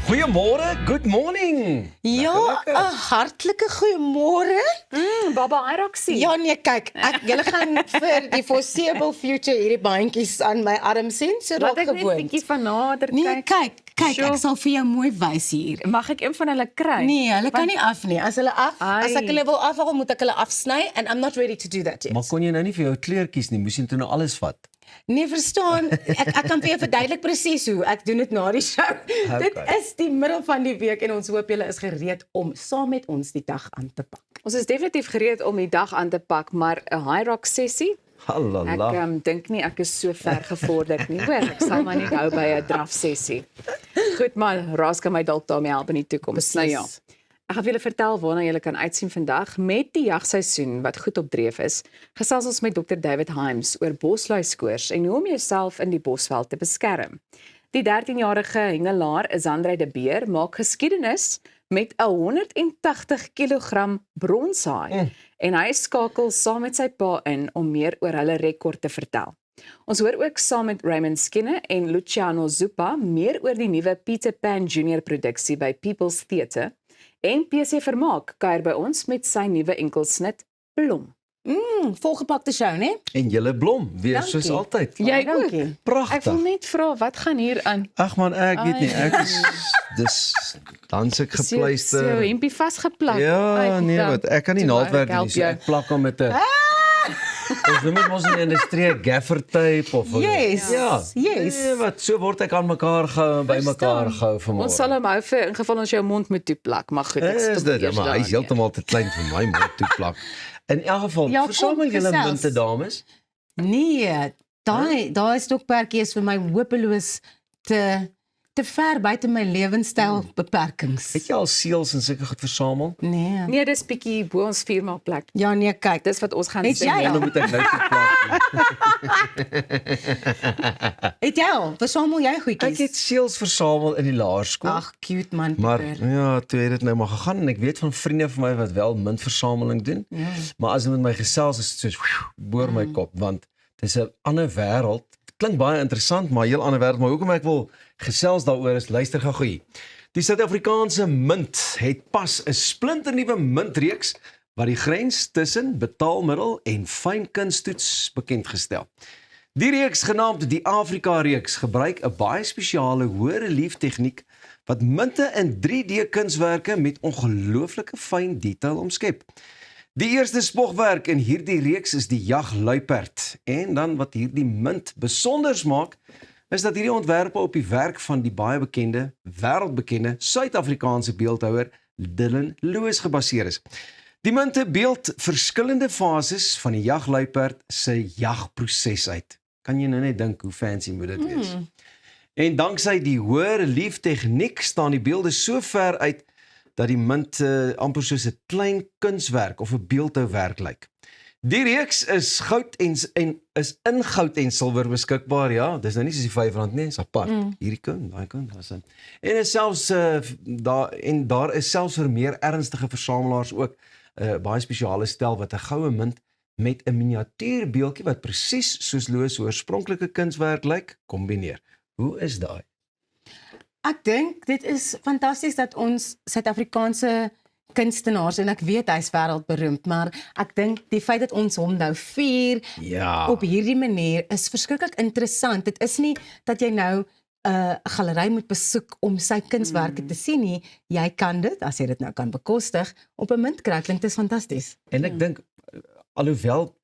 Goeiemôre, good morning. Ja, 'n hartlike goeiemôre. Baba Hyroxie. Ja nee, kyk, julle gaan vir die foreseeable future hierdie bandjies aan my arm sien, so Laat dalk ek net 'n gewoond. bietjie van nader Nee, kyk. kyk, Sjoe. ek sal vir jou mooi wys hier. Mag ek een van hulle kry? Nee, hulle kan nie af nie. As Ai. ek hulle wil afhaal, moet ek hulle afsny and I'm not ready to do that yet. Maar kon jy nou nie vir jou kleur kies nie, moes jy toe nou alles vat? Nee, verstaan, ek kan vir jou verduidelik presies hoe ek doen dit na die show. Dit is die middel van die week en ons hoop julle is gereed om saam met ons die dag aan te pak. Ons is definitief gereed om die dag aan te pak, maar 'n Hyrox sessie? Halala. Ek dink nie ek is so ver gevorderd nie, hoor. Ek sal maar net hou by 'n draf sessie. Goed man, Raas kan my dalk daarmee help in die toekoms. Nou ja. Ek gaan vir julle vertel waarna julle kan uitsien vandag met die jagseisoen wat goed op dreef is. Gesels ons met Dr. David Hymes oor bosluiskoors en hoe om jouself in die bosveld te beskerm. Die 13-jarige hengelaar Isandre de Beer maak geskiedenis met 'n 180 kg bronshaai en hy skakel saam met sy pa in om meer oor hulle rekord te vertel. Ons hoor ook saam met Raymond Skinner en Luciano Zupa meer oor die nuwe Peter Pan Jr produksie by People's Theatre. En PC Vermaak kuier by ons met sy nuwe enkelsnit Blom. Volgepakte show, né? En julle blom, weer Dankie. soos altyd. Jy ook. Dankie. Ek Pragtig. wil net vra, wat gaan hier aan? Ag man, ek weet nie, ek is dis dan se ek So gepluister. hempie vasgeplak. Ja, Ai, nee, dan. wat ek kan nie Toe maar, naaldwerk ek help doen, so jou. ek plak hom met 'n Ons noem dit mos in die industrie gaffer tape of Yes, Ja. yes. Nee, wat so word ek aan mekaar gehou en by mekaar gehou vanmôre. Ons sal hom hou vir in geval ons jou mond moet toeplak, maar goed, ek Is stop dit, eers maar hy is daarmee. heeltemal te klein vir my mond toe plak. In elk geval, Ja, kom, versamel julle gesels. munte dames. Nee, daai stokperdjie is vir my hopeloos te ver buite my lewenstyl beperkings. Het jy al seels en sulke goed versamel? Nee. Nee, dis bietjie bo ons firmaplek. Ja nee, kyk. Dis wat ons gaan Het sê. jy Dan al? moet ek nou te plak. Het jy al? Versamel jy Ek goedjies? het seels versamel in die laerskool. Ag, cute man. Maar Pieter. ja, toe het dit nou maar gegaan en ek weet van vriende van my wat wel muntversameling doen. Ja. Maar as hulle met my gesels is dit soos boor my kop want dis 'n ander wêreld. Klink baie interessant, maar heel ander wêreld, maar hoekom ek wil gesels daaroor is luister gou-gou. Die Suid-Afrikaanse Mint het pas 'n splinternuwe muntreeks wat die grens tussen betaalmiddel en fyn kunsttoets bekend gestel. Die reeks genaamd die Afrika reeks gebruik 'n baie spesiale hoë relief tegniek wat munte in 3D kunswerke met ongelooflike fyn detail omskep. Die eerste spogwerk in hierdie reeks is die jagluiperd en dan wat hierdie munt besonders maak is dat hierdie ontwerpe op die werk van die baie bekende, wêreldbekende Suid-Afrikaanse beeldhouer Dylan Lewis gebaseer is. Die munte beeld verskillende fases van die jagluiperd se jagproses uit. Kan jy nou net dink hoe fancy moet dit wees? En danksy die hoë relief tegniek staan die beelde so ver uit dat die munt amper soos 'n klein kunswerk of 'n beeldhouwerk lyk. Die reeks is goud en is in goud en silwer beskikbaar, ja. Dis nou nie soos die R5 nie, is apart. Hierdie kan, daai kan, daar's in. En is selfs daar is selfs vir meer ernstige versamelaars ook 'n baie spesiale stel wat 'n goue munt met 'n miniatuurbeeldjie wat presies soos Lewis se oorspronklike kunswerk lyk, kombineer. Hoe is daai? Ek dink dit is fantasties dat ons Suid-Afrikaanse kunstenaars en ek weet hy's wêreldberoemd, maar ek dink die feit dat ons hom nou vier Ja. op hierdie manier is verskriklik interessant. Dit is nie dat jy nou 'n galery moet besoek om sy kunswerke te sien nie. Jy kan dit, as jy dit nou kan bekostig, op 'n munt kry. Klink dit is fantasties. En ek dink alhoewel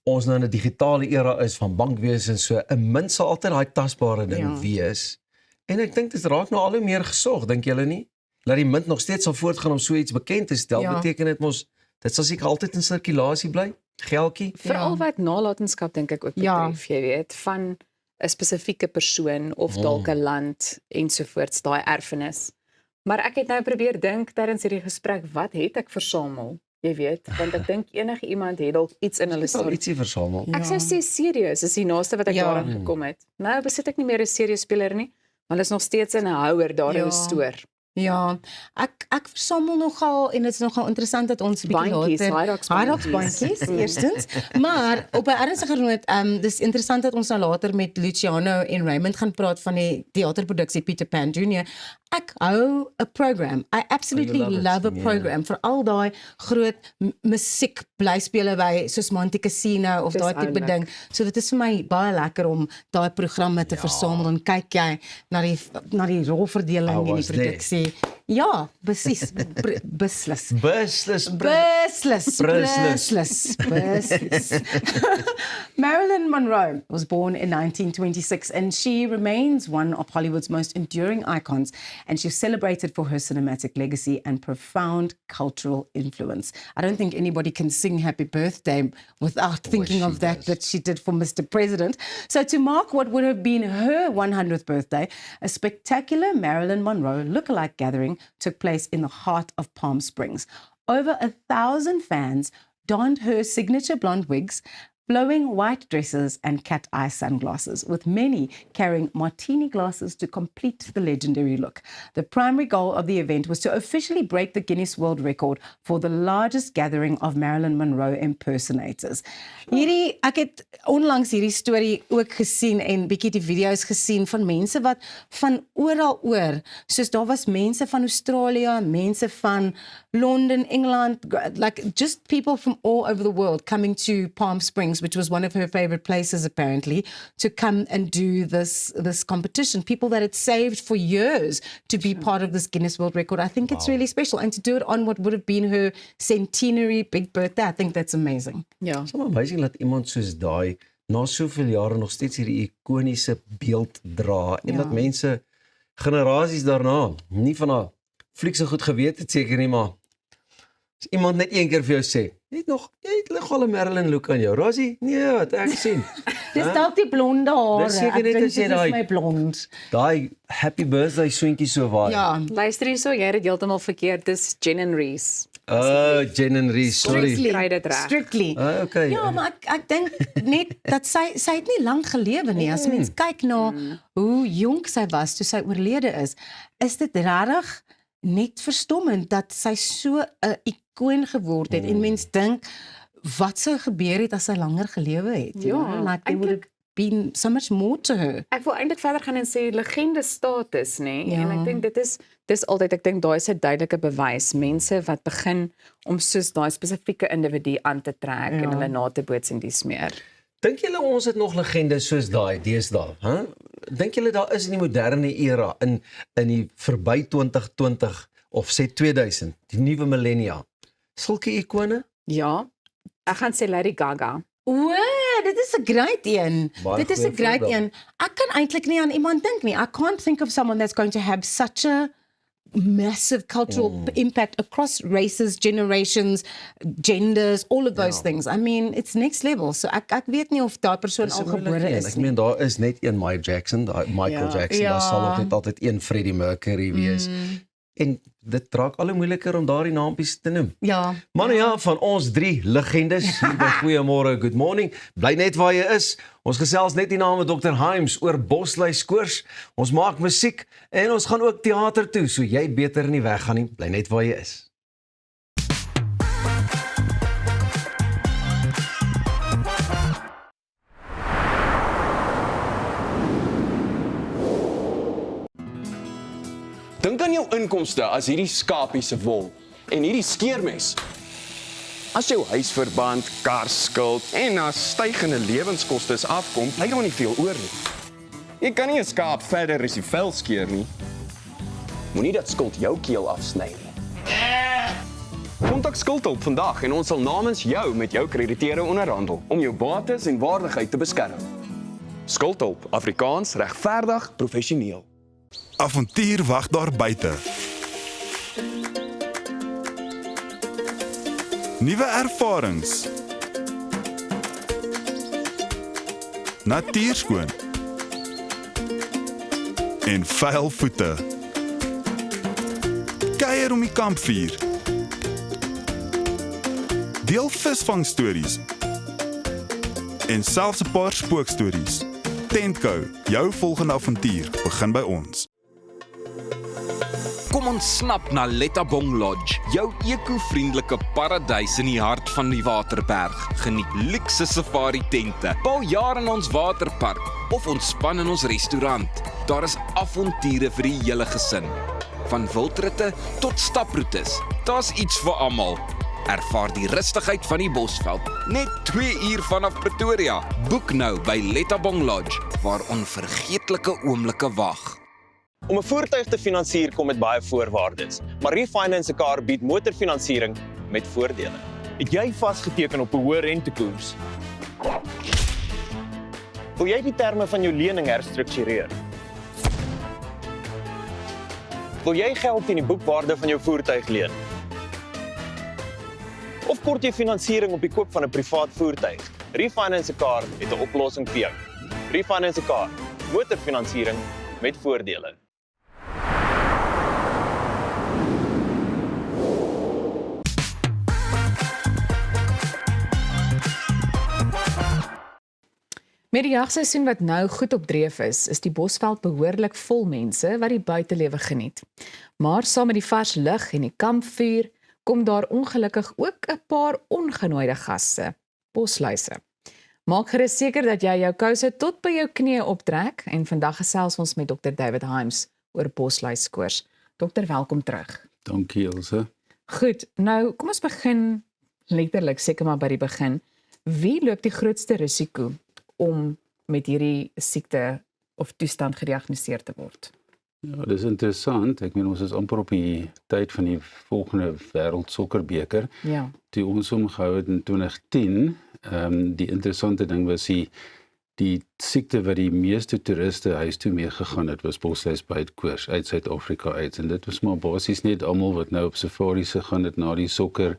ons nou in 'n digitale era is van bankwese en so, 'n munt sal altyd daai tasbare ding Ja. wees. En ek dink dit raak nou al hoe meer gesog, dink julle nie? Dat die munt nog steeds sal voortgaan om so iets bekend te stel, Ja. beteken dit mos dit sal seker altyd in sirkulasie bly. Geldjie. Veral wat nalatenskap dink ek ook Ja. betref, jy weet, van 'n spesifieke persoon of dalk 'n land ensovoorts, daai erfenis. Maar ek het nou probeer dink tydens hierdie gesprek, wat het ek versamel? Jy weet, want ek dink enige iemand het dalk iets in hulle Sal storie. ietsie versamel. Ek sou sê serieus is die naaste wat ek Ja. daaraan gekom het. Nou besit ek nie meer 'n serieus speler nie, maar hulle is nog steeds 'n houer daar in Ja. die stoor. Ja, ek versamel nogal en dit is nogal interessant dat ons bietjie Bandjies, later Hyrox bandjies eerstens, maar op 'n ernstige noot, dis interessant dat ons nou later met Luciano en Raymond gaan praat van die teaterproduksie Peter Pan Jr. ek hou 'n program. I absolutely love it, love a yeah. program vir al daai groot musiek blyspele by soos Monte Casino of Dis daai tipe oulik. ding. So dit is vir my baie lekker om daai programme te versamel en kyk jy na die rolverdeling I en die was there. produksie. Ja, beslis, beslis. Beslis, Beslis. Marilyn Monroe was born in 1926 and she remains one of Hollywood's most enduring icons, and she's celebrated for her cinematic legacy and profound cultural influence. I don't think anybody can sing Happy Birthday without thinking she of that does. that she did for Mr. President. So to mark what would have been her 100th birthday, a spectacular Marilyn Monroe lookalike gathering took place in the heart of Palm Springs. Over 1,000 fans donned her signature blonde wigs, flowing white dresses and cat eye sunglasses, with many carrying martini glasses to complete the legendary look. The primary goal of the event was to officially break the Guinness World Record for the largest gathering of Marilyn Monroe impersonators. Ek het onlangs hierdie storie ook gesien en bietjie die video's gesien van mense wat van oral oor, soos daar was mense van Australië, mense van Londen, England, like just people from all over the world coming to Palm Springs, which was one of her favorite places apparently, to come and do this competition. People that had saved for years to be part of this Guinness World Record. I think it's really special. And to do it on what would have been her centenary big birthday, I think that's amazing. Ja. It's amazing dat iemand soos daai na soveel jare nog steeds hierdie ikoniese beeld dra en dat mense generasies daarna nie van haar fliek so goed geweet het seker nie, maar as iemand net een keer vir jou sê, jy het nogal 'n Marilyn look aan jou. Rosie, nee, wat ek sien. Dis dalk die blonde hare. Dis seker Ek net dink as jy dit is daai- my blond. Daai happy birthday swinkie so waar. Ja. Luister hierso, jy het dit heeltemal verkeerd. Dis Jen and Reese. Jen and Reese, sorry. Kry dit reg. Strictly. Okay. Ja, maar ek dink net dat sy het nie lank gelewe nie. As mens kyk na hoe jonk sy was toe sy oorlede is dit regtig net verstommend dat sy so 'n ikoon geword het en mens dink wat sou gebeur het as sy langer gelewe het. you Ja, know? Like there would have been so much more to her. Ek wil eintlik verder gaan en sê legende status, nê? Ja. En ek dink dis altyd, ek dink daai is 'n duidelike bewys. Mense wat begin om soos daai spesifieke individu aan te trek en hulle na te boots en dies meer. Dink julle ons het nog legendes soos daai deesdae, hè? Dink julle daar is in die moderne era in die verby 2020 of sê 2000, die nuwe millennia, sulke ikone? Ja. Ek gaan sê Lady Gaga. O, dit is 'n great een. Baie Dit is 'n goeie great voorbeeld. een. Ek kan eintlik nie aan iemand dink nie. I can't think of someone that's going to have such a massive cultural impact across races, generations, genders, all of those things. I mean, it's next level. So ek weet nie of daai persoon Dis al 'n moeilike gebore een. is Ek nie. meen daar is net een Jackson, Michael Ja. Jackson, daar sal ook net altyd een Freddie Mercury wees. En dit raak al hoe moeiliker om daardie naampies te noem. Ja. Manne ja, van ons 3 legendes hier by Goeiemôre, good morning. Bly net waar jy is. Ons gesels net die naam met Dr. Himes oor Bosley koors. Ons maak musiek en ons gaan ook teater toe, so jy beter nie weggaan nie. Bly net waar jy is. Dink aan jou inkomste as hierdie skapie se wol en hierdie skeermes. As jou huisverband, karskuld en na stygende lewenskoste afkom, bly daar nie veel oor nie. Jy kan nie 'n skaap verder as die vel skeer nie. Moenie dat skuld jou keel afsny nie. Kontak Skuldhulp vandag en ons sal namens jou met jou krediteure onderhandel om jou bates en waardigheid te beskerm. Skuldhulp, Afrikaans, regverdig, professioneel. Avontuur wag daar buite. Nuwe ervarings. Natuurskoon. En vuil voete. Kuier om die kampvuur. Deel visvangstories. En selfs 'n paar spookstories. Tentco, jou volgende avontuur begin by ons. Kom ons snap na Lettabong Lodge, jou eko-vriendelike paradys in die hart van die Waterberg. Geniet luukse safari tente, bou jaar in ons waterpark, of ontspan in ons restaurant. Daar is avonture vir die hele gesin. Van wildritte tot staproetes, daar's iets vir almal. Ervaar die rustigheid van die Bosveld, net 2 uur vanaf Pretoria. Boek nou by Lettabong Lodge, waar onvergeetlike oomblikke wag. Om 'n voertuig te finansier kom met baie voorwaardes, maar Refinance 'n Car bied motorfinansiering met voordele. Het jy vasgeteken op 'n hoë rentekoers? Wil jy die terme van jou lening herstruktureer? Wil jy geld teen die boekwaarde van jou voertuig leen? Of kort jy finansiering op die koop van 'n privaat voertuig? Refinance 'n Car het 'n oplossing vir jou. Refinance 'n Car, motorfinansiering met voordele. Met die jagseisoen wat nou goed op dreef is die Bosveld behoorlik vol mense wat die buitelewe geniet. Maar saam met die vars lug en die kampvuur kom daar ongelukkig ook 'n paar ongenooide gaste, bosluise. Maak gerus seker dat jy jou kouse tot by jou knieë optrek en vandag gesels ons met Dr. David Hymes oor bosluiskoors. Dokter, welkom terug. Dankie, Ilse. Goed, nou kom ons begin letterlik seker maar by die begin. Wie loop die grootste risiko om met hierdie siekte of toestand gediagnoseer te word? Ja, dis interessant. Ek meen ons is amper op die tyd van die volgende wêreldsokkerbeker. Ja. Toe ons hom gehou het in 2010, die interessante ding was die siekte wat die meeste toeriste huis toe meegegaan het, was bosluisbytkoors uit Suid-Afrika uit. En dit was maar basies net almal wat nou op safaris gegaan het na die sokker.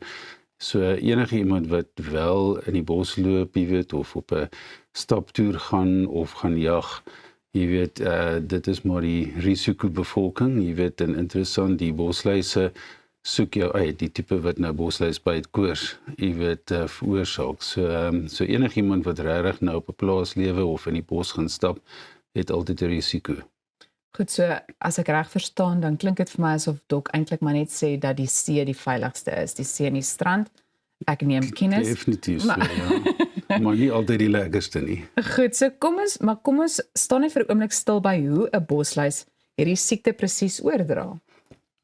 So enige iemand wat wel in die bos loop, jy weet, of op 'n staptoer gaan of gaan jag, jy weet, dit is maar die risikobevolking, jy weet, en interessant, die bosluise soek jou uit, die tipe wat nou bosluisbytkoors, jy weet, veroorsaak. So enige iemand wat regtig nou op 'n plaas lewe of in die bos gaan stap, het altyd 'n risiko. Goed, so as ek reg verstaan, dan klink dit vir my asof Dok eintlik maar net sê dat die see die veiligste is. Die see en die strand, ek neem kennis. Definitief so, ja. Maar nie altyd die lekkerste nie. Goed, so kom ons staan net vir 'n oomblik stil by hoe 'n bosluis hierdie siekte presies oordra.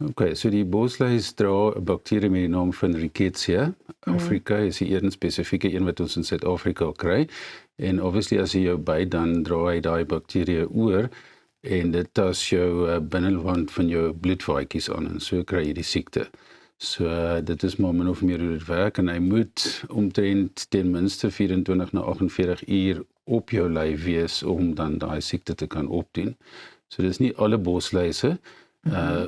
Okay, so die bosluis dra 'n bakterie met die naam van Rickettsia. Afrika is die een spesifieke een wat ons in Suid-Afrika kry. En obviously as jy jou byt, dan dra hy daai bakterie oor en dit tas jou binnewand van jou bloedvaatjies aan en so kry jy die siekte. So dit is maar min of meer hoe dit werk en hy moet omtrent ten minste 24 na 48 uur op jou lyf wees om dan daai siekte te kan opdoen. So dis nie alle bosluise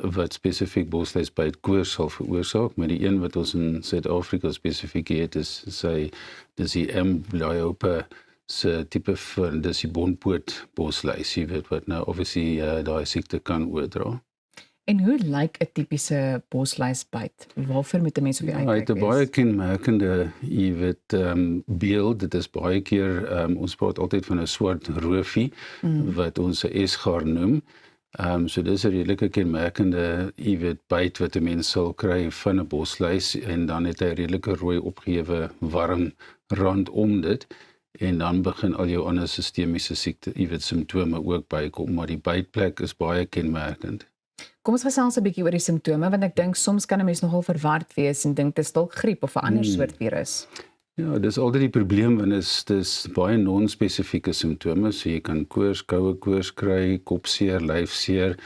wat spesifiek bosluisbytkoors sal veroorsaak, maar die een wat ons in Suid-Afrika spesifiek het dis die M-blyope se tipe van dis die bonpoot bosluis, jy weet wat nou obviously daai siekte kan oordra. En hoe lyk 'n tipiese bosluisbyt? Waarvoor moet 'n mens op die uitkyk wees? Hy het 'n baie kenmerkende, jy weet, beeld. Dit is baie keer ons praat altyd van 'n swart roofie wat ons 'n esgaar noem. So dis 'n redelike kenmerkende, jy weet, byt wat 'n mens sal kry van 'n bosluis en dan het hy 'n redelike rooi opgehewe warm rand om dit. En dan begin al jou ander sistemiese siekte, jy weet, simptome ook bykom, maar die bytplek is baie kenmerkend. Kom ons gesels 'n bietjie oor die simptome, want ek dink soms kan 'n mens nogal verward wees en dink dit is dalk griep of 'n ander soort virus. Ja, dis altyd die probleem want dis baie non-spesifieke simptome, so jy kan koors, koue koors kry, kopseer, lyfseer,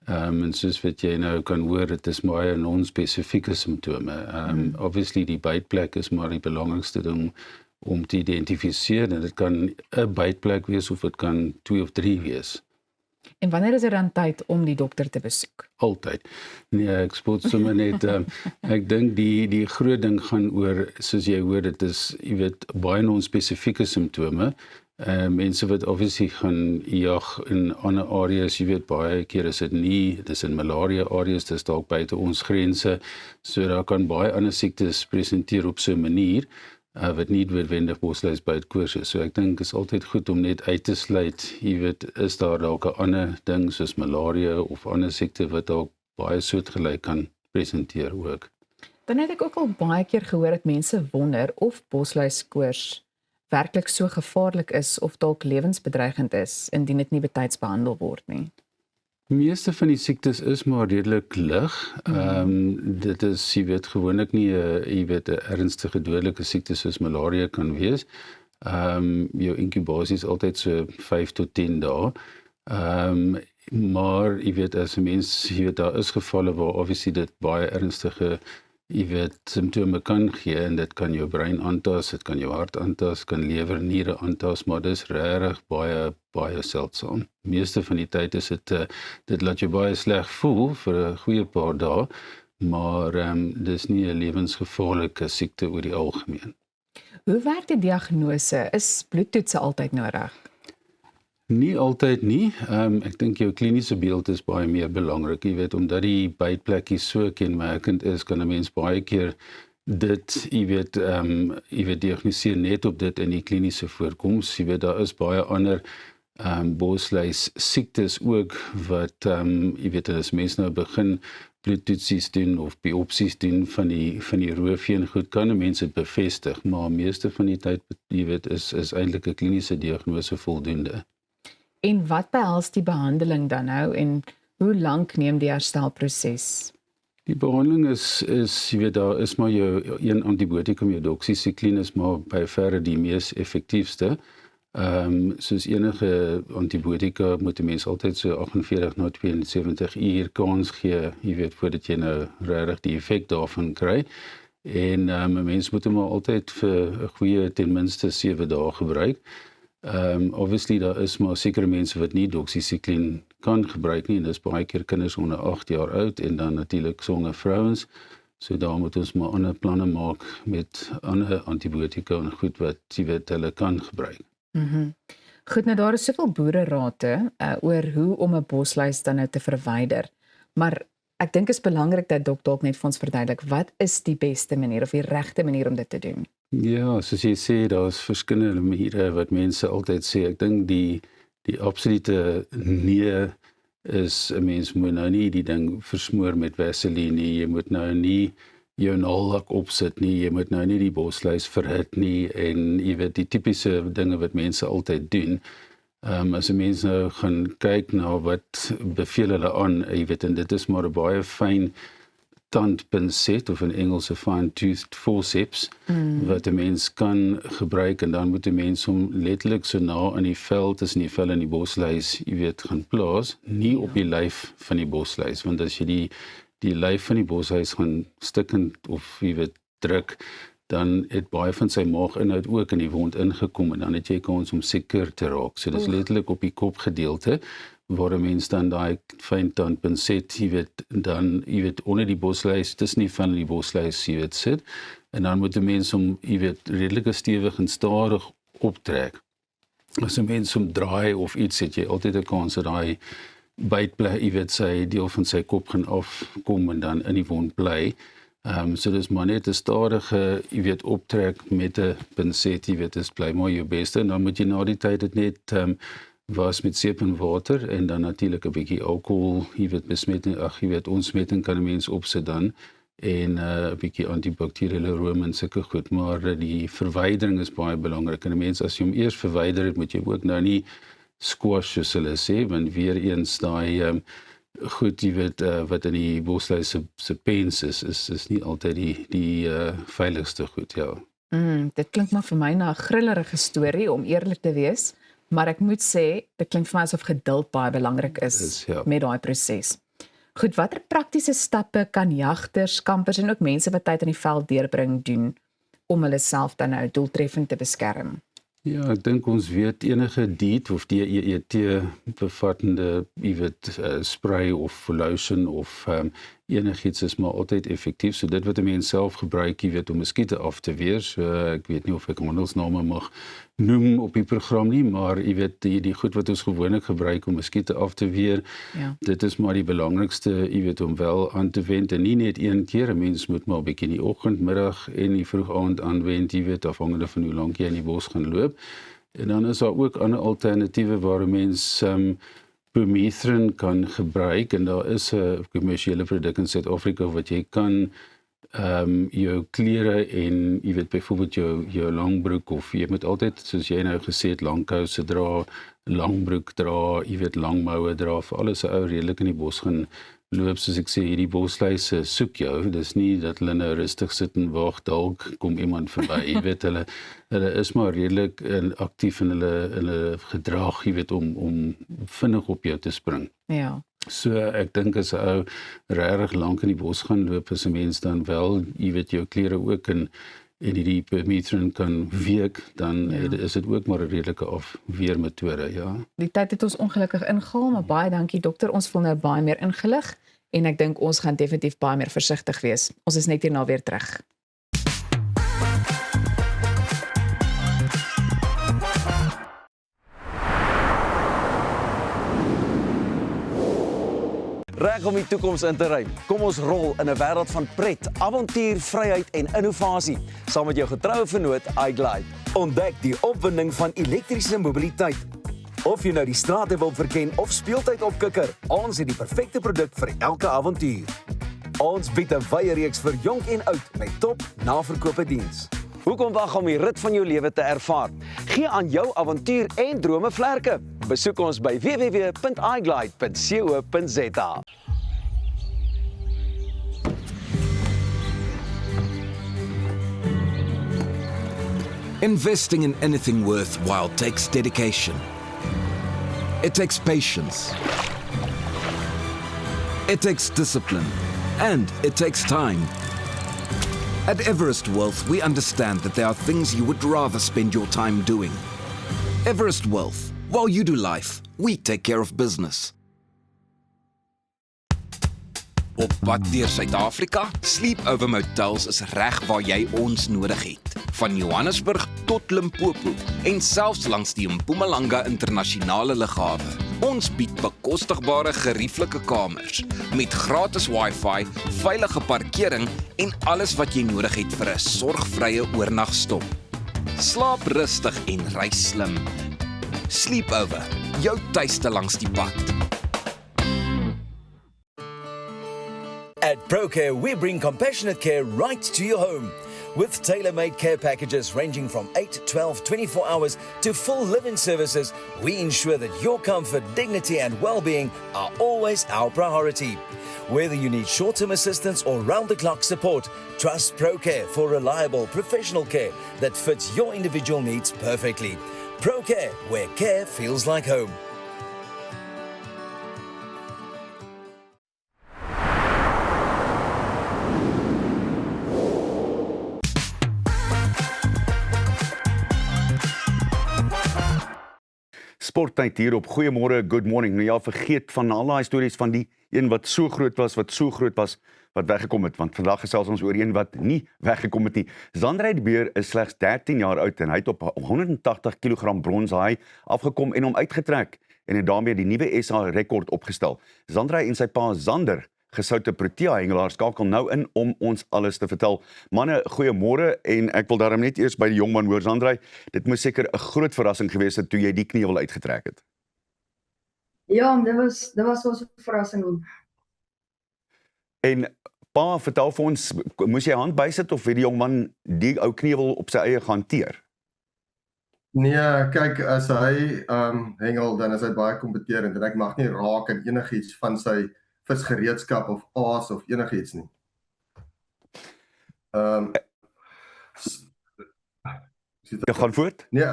en soos wat jy nou kan hoor, dit is baie non-spesifieke simptome. Obviously die bytplek is maar die belangrikste ding om te identifiseer en dit kan 'n bytplek wees of dit kan 2 of 3 wees. En wanneer is dan tyd om die dokter te besoek? Altyd. Nee, ek spot sommer net ek dink die groot ding gaan oor, soos jy hoor, dit is, jy weet, baie non-spesifieke simptome. Mense wat obviously gaan jag in ander areas, jy weet, baie keer is dit nie, dis in malaria areas, dis dalk buite ons grense, so daar kan baie ander siektes presenteer op so 'n manier, wat nie noodwendig bosluisbytkoors is. So ek dink is altyd goed om net uit te sluit, jy weet, is daar dalk 'n ander ding soos malaria of ander siekte wat dalk baie soortgelyk kan presenteer ook. Dan het ek ook al baie keer gehoor dat mense wonder of bosluiskoors werklik so gevaarlik is of dalk lewensbedreigend is indien dit nie betyds behandel word nie? Die meeste van die siektes is maar redelik lig. Dit is, jy weet, gewoonlik nie 'n ernstige dodelike siekte soos malaria kan wees. Jou inkubasie is altyd so 5 tot 10 dae. Maar jy weet, as 'n mens, jy weet, daar is gevalle waar obviously dit baie ernstige, jy weet, simptome kan gee en dit kan jou brein aantas, dit kan jou hart aantas, kan lewer, niere aantas, maar dis regtig baie seldsaam. Meeste van die tyd is dit laat jou baie sleg voel vir 'n goeie paar dae, maar dis nie 'n lewensgevaarlike siekte oor die algemeen. Hoe werk die diagnose? Is bloedtoetse altyd nodig? Nie altyd nie. Ek dink jou kliniese beeld is baie meer belangrik. Jy weet, omdat die bytplekkies so kenmerkend is, kan 'n mens baie keer dit, jy weet diagnoseer net op dit in die kliniese voorkoms. Jy weet, daar is baie ander bosluis siektes ook wat jy weet, as mense nou begin bloedtoetsies doen of biopsies doen van die roofveen goed, kan 'n mens dit bevestig, maar meeste van die tyd, jy weet, is eintlik 'n kliniese diagnose voldoende. En wat behels die behandeling dan nou en hoe lank neem die herstelproses? Die behandeling is jy weet, daar is maar jou een antibiotikum, jou doxycycline is maar by verre die mees effektiefste. Soos enige antibiotika moet 'n mens altyd so 48 na 72 uur kans gee, jy weet, voordat jy nou regtig die effek daarvan kry. En 'n mens moet hom altyd vir 'n goeie ten minste 7 dae gebruik. Obviously daar is maar sekere mense wat nie doxycycline kan gebruik nie en dis baie keer kinders onder 8 jaar oud en dan natuurlik swanger vrouens. So daar moet ons maar ander planne maak met ander antibiotika en goed wat jy weet hulle kan gebruik. Goed, nou daar is soveel boererate oor hoe om 'n bosluis dan nou te verwyder. Maar ek dink is belangrik dat dalk net vir ons verduidelik wat is die beste manier of die regte manier om dit te doen? Ja, soos jy sê, daar's verskillende maniere wat mense altyd sê. Ek dink die absolute nee is 'n mens moet nou nie die ding versmoor met vaseline nie. Jy moet nou nie jou naallak opsit nie, jy moet nou nie die bosluis verhit nie en jy weet die tipiese dinge wat mense altyd doen. As 'n mens nou gaan kyk na wat beveel hulle aan, jy weet, en dit is maar 'n baie fyn tandpinset of in Engels 'n fine-toothed forceps wat 'n mens kan gebruik en dan moet 'n mens hom letterlik so na in die vel tussen die vel en die bosluis, jy weet, gaan plaas, nie op die lyf van die bosluis, want as jy die lyf van die bosluis gaan stikkend of jy weet druk, dan het baie van sy maaginhoud ook in die wond ingekom en dan het jy kans om seker te raak. So dis letterlik op die kopgedeelte waar 'n mens dan daai fyn tandpinset, jy weet onder die bosluis, tussen die vel en die bosluis, jy weet sit en dan moet 'n mens hom, jy weet, redelik stewig en stadig optrek. As 'n mens hom draai of iets, het jy altyd 'n kans dat daai bytplek, jy weet, sy deel van sy kop gaan afkom en dan in die wond bly. So dis maar net 'n stadige, jy weet, optrek met 'n pinset, jy weet, dis bly maar jou beste en dan moet jy na die tyd dit net was met seep en water en dan natuurlik 'n bietjie alkohol, jy weet, besmetting, jy weet, ontsmetting kan 'n mens opsit dan en 'n bietjie antibakteriële room en sulke goed, maar die verwydering is baie belangrik en 'n mens as jy hom eers verwyder het, moet jy ook nou nie squash soos hulle sê, want weer eens daai goed, jy weet, wat in die bosluis se pens is nie altyd die veiligste goed, ja. Dit klink maar vir my na 'n grillerige storie om eerlik te wees, maar ek moet sê, dit klink vir my asof geduld baie belangrik is met daai proses. Goed, watter praktiese stappe kan jagters, kampers en ook mense wat tyd in die veld deurbring doen om hulle self dan nou doeltreffend te beskerm? Ja, ek dink ons weet enige DEET of DEET bevattende, jy weet, spray of lotion of enigiets is maar altyd effektief. So dit wat 'n mens self gebruik, jy weet, om muskiete af te weer. So ek weet nie of ek handelsname mag noem op die program nie, maar jy weet die goed wat ons gewoonlik gebruik om muskiete af te weer. Ja. Dit is maar die belangrikste, jy weet, om wel aan te wend en nie net een keer. 'n Mens moet maar 'n bietjie in die oggend, middag en die vroeg aand aanwend, jy weet, afhangende van hoe lank jy in die bos gaan loop. En dan is daar ook ander alternatiewe waar 'n mens permethrin kan gebruik en daar is 'n kommersiële produk in Suid-Afrika wat jy kan jou klere en jy weet byvoorbeeld jou langbroek of jy moet altyd soos jy nou gesê het langkouse dra, langbroek dra, jy weet langmoue dra vir alles 'n ou redelik in die bos gaan loop soos ek sê hierdie bosluise soek jou. Dis nie dat hulle nou rustig sit en wag dalk kom iemand verby. Jy weet hulle is maar redelik aktief in hulle gedrag, jy weet om vinnig op jou te spring. Ja. So ek dink as 'n ou regtig lank in die bos gaan loop, as 'n mens dan wel, jy weet jou klere ook in hierdie permetron kan week, dan is dit ook maar 'n redelike afweermetode, ja. Die tyd het ons ongelukkig ingehaal, maar baie dankie dokter. Ons voel nou baie meer ingelig en ek dink ons gaan definitief baie meer versigtig wees. Ons is net hierna weer terug. Reg om die toekoms in te ruim. Kom ons rol in 'n wêreld van pret, avontuur, vryheid en innovasie. Saam met jou getroue vennoot iGlide. Ontdek die opwinding van elektriese mobiliteit. Of jy nou die strate wil verken of speeltyd opkikker, ons het die perfekte produk vir elke avontuur. Ons bied 'n wye reeks vir jonk en oud met top naverkope diens. Hoekom wag om die rit van jou lewe te ervaar? Gee aan jou avontuur en drome vlerke. Besoek ons by www.iglide.co.za. Investing in anything worthwhile takes dedication. It takes patience. It takes discipline. And it takes time. At Everest Wealth, we understand that there are things you would rather spend your time doing. Everest Wealth. While you do life, we take care of business. Op pad deur Suid-Afrika, Sleepover Motels is reg waar jy ons nodig het. Van Johannesburg tot Limpopo en selfs langs die Mpumalanga internasionale lughawe. Ons bied bekostigbare gerieflike kamers met gratis Wi-Fi, veilige parkering en alles wat jy nodig het vir 'n sorgvrye oornagstop. Slaap rustig en reis slim. Sleepover, jou tuiste langs die pad. At ProCare, we bring compassionate care right to your home. With tailor-made care packages ranging from 8, 12, 24 hours to full live-in services, we ensure that your comfort, dignity and well-being are always our priority. Whether you need short-term assistance or round-the-clock support, trust ProCare for reliable, professional care that fits your individual needs perfectly. ProCare, where care feels like home. Sporttyd hier op Goeiemôre, Good Morning. Nou ja, vergeet van al daai stories van die een wat so groot was, wat weggekom het, want vandag gesels ons oor een wat nie weggekom het nie. Zandrey de Beer is slegs 13 jaar oud en hy het op 180 kg bronshaai afgekom en hom uitgetrek en het daarmee die nuwe SA rekord opgestel. Zandrey en sy pa Zander, gesoute Protea hengelaar, skakel nou in om ons alles te vertel. Manne, goeiemôre en ek wil daarom net eers by die jongman hoor, Zandrey, dit moes seker 'n groot verrassing gewees het toe jy die knievel uitgetrek het. Ja, dit was ons verrassing. En pa, vertel vir ons, moes jy hand bysit of het die jongman die ou knievel op sy eie gehanteer? Nee, kyk, as hy hengel, dan is hy baie kompeterend en ek mag nie raak aan enigiets van sy visgereedskap of aas of enigiets nie. Jy gaan voort? Nee,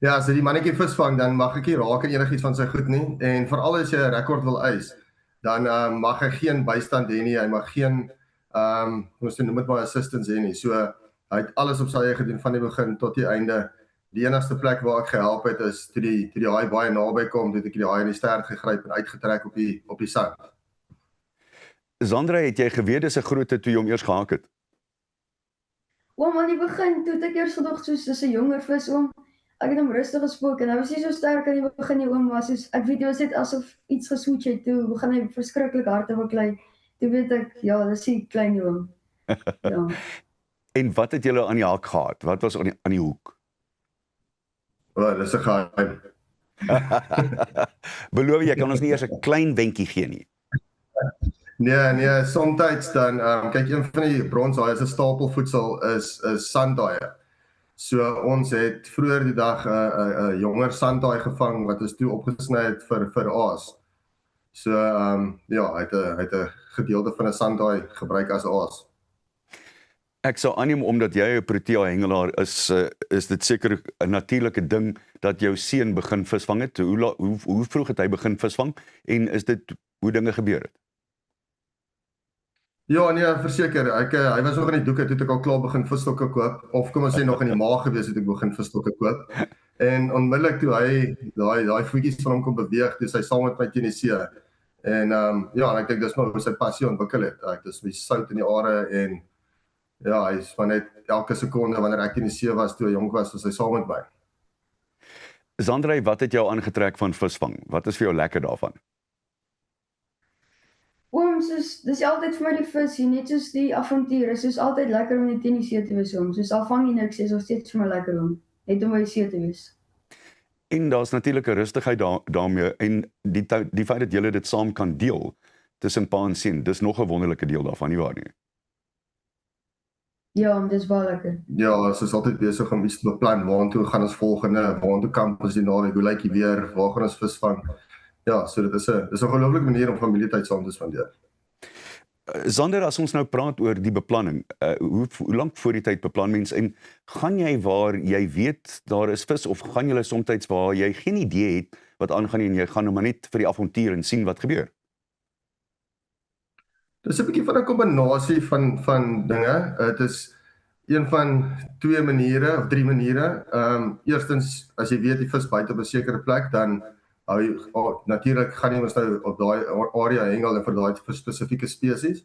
ja, as die mannetjie vis vang, dan mag ek nie raak aan enigiets van sy goed nie, en veral as jy 'n rekord wil eis, dan mag hy geen bystand hê nie, hy mag geen, ons noem dit maar assistance hê nie, so hy het alles op sy eie gedoen van die begin tot die einde. Die enigste plek waar ek gehelp het is toe die haai baie naby kom, toe ek die haai in die stert gegryp en uitgetrek op die sand. Zandrey, het jy geweet dis 'n grootte toe jy hom eers gehak het? Oom, aan die begin, toe het ek eers gedog soos dis 'n jonger vis, oom. Ek het hom rustig gespook en hy was nie so sterk aan die begin nie, oom, was soos ek weet jy was net asof iets geswitch het, toe begin hy verskriklik hard te beklei. Toe weet ek, ja, dis nie klein nie, oom. Ja. En wat het julle aan die haak gehad? Wat was aan die hoek? Dis 'n geheim. Beloof jy kan ons nie eers 'n klein wenkie gee nie. Nee, soms dan kyk een van die bronshaie se stapelvoedsel is sandhaie. So ons het vroeër die dag 'n jonger sandhaai gevang wat ons toe opgesny het vir aas. So ja, hy het 'n gedeelte van 'n sandhaai gebruik as aas. Ek sou aanneem omdat jy 'n Protea hengelaar is dit seker 'n natuurlike ding dat jou seun begin visvang het. Hoe vroeg het hy begin visvang en is dit hoe dinge gebeur het? Ja, nee, verseker. Hy was nog in die doeke toe ek al klaar begin visstokke koop of kom ons sê nog in die maag gewees het ek begin visstokke koop. En onmiddellik toe hy daai voetjies van hom kon beweeg, toe hy saam met my teen die see. En ja, en ek dink dis maar hoe sy passie ontwikkel het. Ek dis met sout in die are en ja, hy's van net elke sekonde wanneer ek in die see was toe hy jonk was hy saam met my. Zandrey, wat het jou aangetrek van visvang? Wat is vir jou lekker daarvan? Dis altyd vir my die vis, net soos die avontuur. Dit is altyd lekker om net in die see te wees soms. Al vang jy niks, is nog steeds vir my lekker om net om by die see te wees. En daar's natuurlik 'n rustigheid daarmee en die feit dat julle dit saam kan deel tussen pa en seun, dis nog 'n wonderlike deel daarvan, nie waar nie? Ja, dis baie lekker. Ja, ons is altyd besig om iets te beplan. Waartoe gaan ons volgende? Waartoe kamp ons die naweek? Hoe lyk die weer? Waar gaan ons visvang? Ja, so dit is 'n ongelooflike manier om familietyd saam te spandeer. Zander, as ons nou praat oor die beplanning, hoe lank voor die tyd beplan mens en gaan jy waar jy weet daar is vis of gaan jy soms waar jy geen idee het wat aangaan en jy gaan nou maar net vir die avontuur en sien wat gebeur? Dis 'n bietjie van 'n kombinasie van dinge. Dit is een van 2 maniere of 3 maniere. Eerstens, as jy weet die vis byt op 'n sekere plek, dan natuurlik gaan jy mos nou op daai area hengel vir daai spesifieke spesies.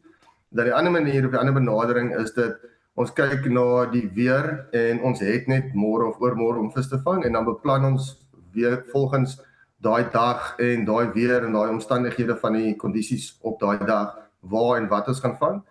Dan die ander manier of die ander benadering is dit ons kyk na die weer en ons het net môre of oormôre om vis te vang en dan beplan ons weer volgens daai dag en daai weer en daai omstandighede van die kondisies op daai dag waar en wat ons gaan vang.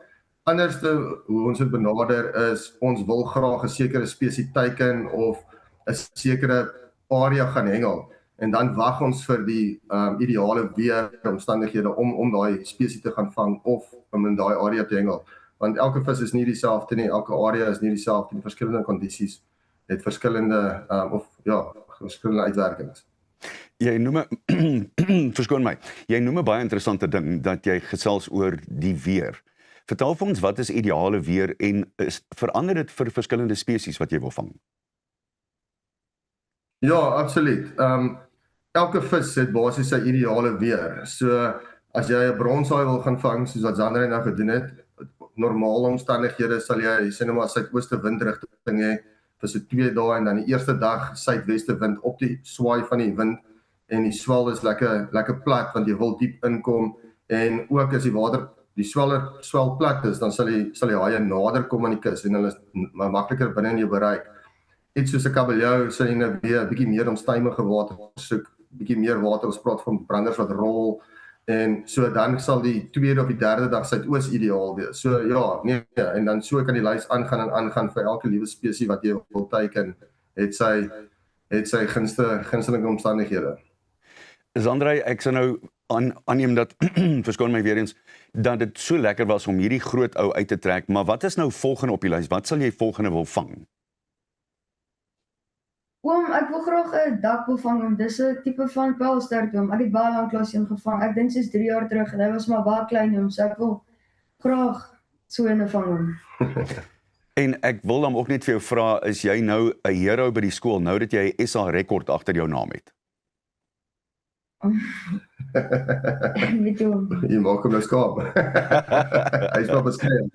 Anderste hoe ons dit benader is ons wil graag 'n sekere spesies teiken of 'n sekere area gaan hengel. En dan wag ons vir die ideale weeromstandighede om daai spesies te gaan vang of om in daai area te hengel. Want elke vis is nie dieselfde nie, elke area is nie dieselfde nie, verskillende kondisies het verskillende verskillende uitwerkings. Jy noem verskoon my. Jy noem 'n baie interessante ding dat jy gesels oor die weer. Vertel vir ons wat is ideale weer en verander dit vir verskillende spesies wat jy wil vang? Ja, absoluut. Elke vis het basies sy ideale weer. So as jy 'n bronshaai wil gaan vang, soos wat Zandrey nou gedoen het, normale omstandighede sal jy sê net maar suidooste windrigting hê vir so 2 dae en dan die eerste dag suidweste wind op die swaai van die wind en die swel is lekker plat want jy wil diep inkom en ook as die water die swel plat is, dan sal die haie nader kom aan die kus en hulle is makliker binne in jou bereik. Iets soos 'n kabeljou sal jy nou weer 'n bietjie meer omstuimige water soek, bietjie meer water, ons praat van branders wat rol en so dan sal die tweede of die derde dag suidoos ideaal wees. So ja, nee, en dan so kan die lys aangaan vir elke liewe spesies wat jy wil teiken, het sy gunstelinge omstandighede. Zandrey, ek sou nou aanneem dat verskoon my weer eens dat dit so lekker was om hierdie groot ou uit te trek, maar wat is nou volgende op die lys? Wat sal jy volgende wil vang? Ek wil graag 'n dakbul vang. Dis 'n tipe van pylstert. Ek het baie lank lank een gevang. Ek dink dis 3 jaar terug en hy was maar baie klein, so ek wil graag so 'n vang. En ek wil dan ook net vir jou vra, is jy nou 'n hero by die skool nou dat jy 'n SA rekord agter jou naam het? Jy maak hom nou skaam. Hy is maar beskryf.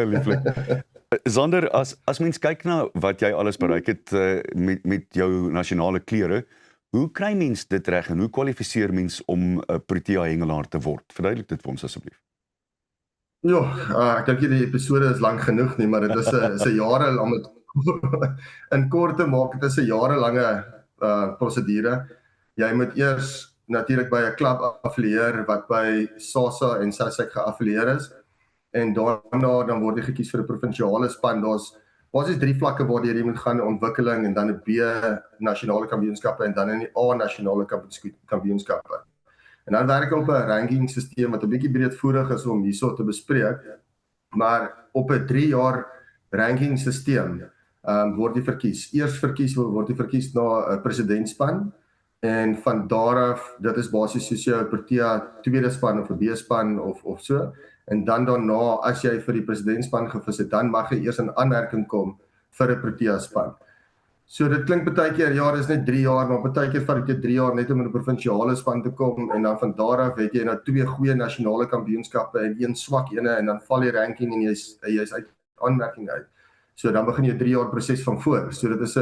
Lieflik. Zander, as mens kyk na wat jy alles bereik het met jou nasionale kleure, hoe kry mens dit reg en hoe kwalifiseer mens om 'n Protea hengelaar te word? Verduidelik dit vir ons asseblief. Ja, ek dink die episode is lank genoeg nie, maar dit is 'n jare om dit in kort te maak, dit is 'n jarelange prosedure. Jy moet eers natuurlik by 'n klub affilieer wat by SASA en SASAC geaffilieer is. En daarna dan word jy gekies vir 'n provinsiale span. Daar's basies 3 vlakke waardeur jy moet gaan, ontwikkeling en dan 'n B nasionale kampioenskappe en dan in die A nasionale kampioenskappe. En dan werk ek op 'n ranking stelsel wat 'n bietjie breedvoerig is om hierso te bespreek, maar op 'n 3 jaar ranking stelsel word jy verkies. Eers word jy verkies na 'n presidentsspan en van daar af, dit is basies soos jou Protea tweede span of 'n B-span of so. En dan daarna, as jy vir die presidentsspan gevis het, dan mag jy eers in aanmerking kom vir 'n Protea span. So dit klink baie keer, ja, dis net 3 jaar, maar baie keer vat dit 3 jaar net om in 'n provinsiale span te kom en dan van daar af het jy nou 2 goeie nasionale kampioenskappe en 1 swak ene en dan val die ranking en jy's uit aanmerking uit. So dan begin jy 3 jaar proses van voor. So dit is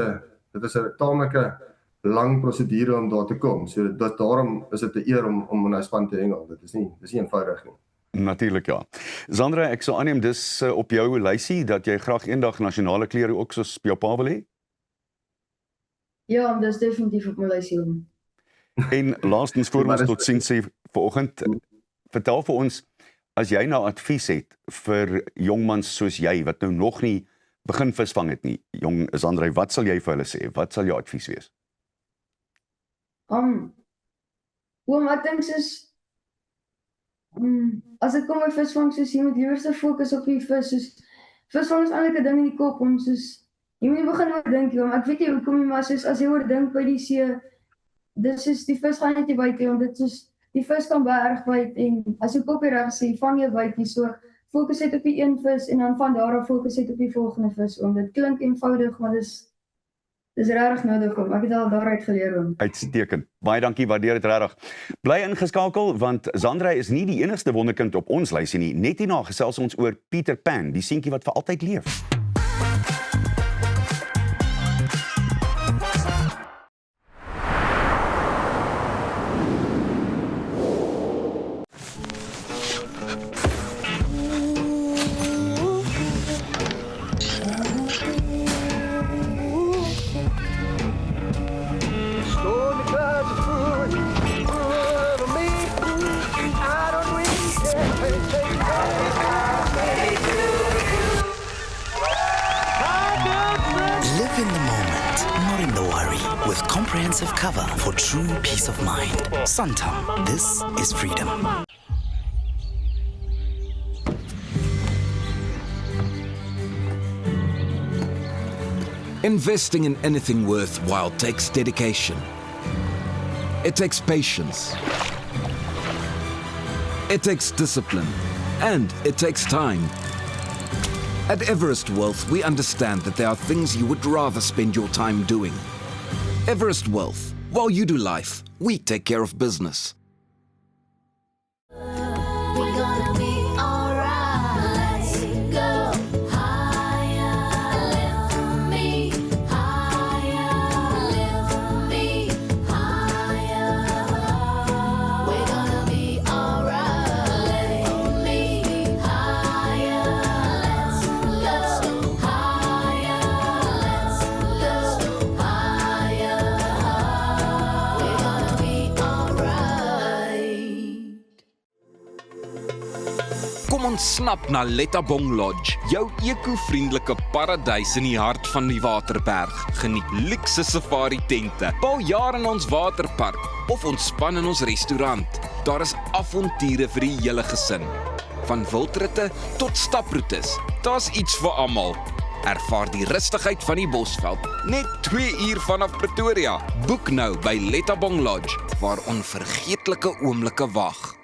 'n taamlike lang prosedure om daar te kom. So daarom is dit 'n eer om in 'n span te hengel. Dit is nie eenvoudig nie. Natuurlik ja. Sandra, ek sal aanneem dis op jou lysie dat jy graag eendag nasionale klere ook soos jou pa wil hê? Ja, dis definitief op my lysie. En laastens voor ons tot sien sê vanoggend, vertel vir ons, as jy nou advies het vir jongmans soos jy, wat nou nog nie begin visvang het nie, jong Sandra, wat sal jy vir hulle sê? Wat sal jou advies wees? Ek dink soos, as ek kom by visvang, soos jy moet liewer fokus op die vis, soos, visvang is eintlik 'n ding in die kop, om soos, jy moet nie begin oordink, ek weet nie hoekom nie, maar soos, as jy oordink by die see, dis soos, die vis gaan net nie byt nie, want dit soos, die vis kan baie erg byt, en as jy kop hier reg sê, vang jy byt nie, so, fokus net op die een vis, en dan van daar af fokus net op die volgende vis, dit klink eenvoudig, maar dis regtig nodig, ek het al daaruit geleer. Uitstekend. Baie dankie, waardeer dit regtig. Bly ingeskakel, want Sandra is nie die enigste wonderkind op ons lysie nie. Net hierna gesels ons oor Peter Pan, die seentjie wat vir altyd leef. Comprehensive cover for true peace of mind. Santam, this is freedom. Investing in anything worthwhile takes dedication. It takes patience. It takes discipline. And it takes time. At Everest Wealth, we understand that there are things you would rather spend your time doing. Everest Wealth. While you do life, we take care of business. Ontsnap na Lettabong Lodge, jou eco-vriendelike paradys in die hart van die Waterberg. Geniet luukse safari tente, bou jaar in ons waterpark of ontspan in ons restaurant. Daar is avonture vir die hele gesin. Van wildritte tot staproetes, daar's iets vir almal. Ervaar die rustigheid van die Bosveld, net 2 uur vanaf Pretoria. Boek nou by Lettabong Lodge, waar onvergeetlike oomblikke wag.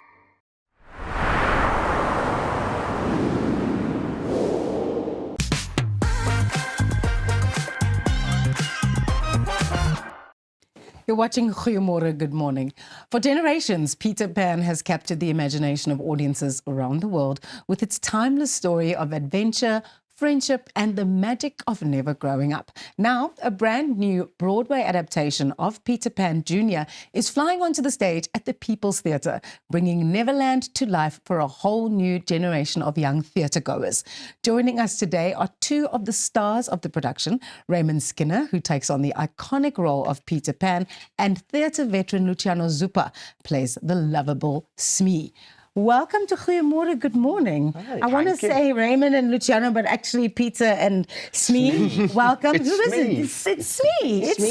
You're watching Goeiemorgen, Good Morning. For generations, Peter Pan has captured the imagination of audiences around the world with its timeless story of adventure, friendship, and the magic of never growing up. Now, a brand new Broadway adaptation of Peter Pan Jr. is flying onto the stage at the People's Theatre, bringing Neverland to life for a whole new generation of young theatregoers. Joining us today are 2 of the stars of the production, Raymond Skinner, who takes on the iconic role of Peter Pan, and theatre veteran Luciano Zupa plays the lovable Smee. Welcome to Goeiemorgen, good morning. I want to say Raymond and Luciano, but actually Peter and Smee. Welcome. It's Who is Smee. it? It's